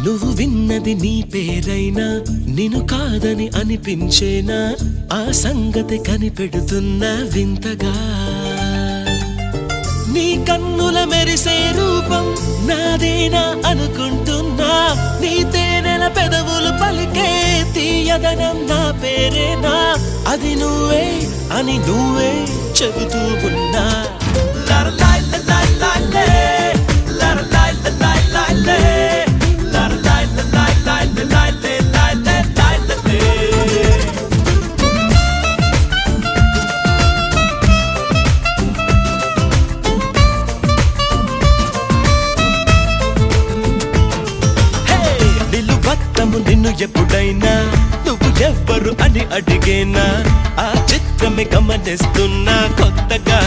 నువ్వు విన్నది నీ పేరైనా నిన్ను కాదని అనిపించేనా ఆ సంగతి కనిపెడుతున్నా వింతగా నీ కన్నుల మెరిసే రూపం నాదేనా అనుకుంటున్నా నీ తేనెల పెదవులు పలికే తీయదనం నా పేరేనా అది నువ్వే అని నువ్వే చెబుతూ ఉన్నా నిన్ను ఎప్పుడైనా నువ్వు ఎవ్వరు అని అడిగేనా ఆ చిత్రమే గమనిస్తున్నా కొత్తగా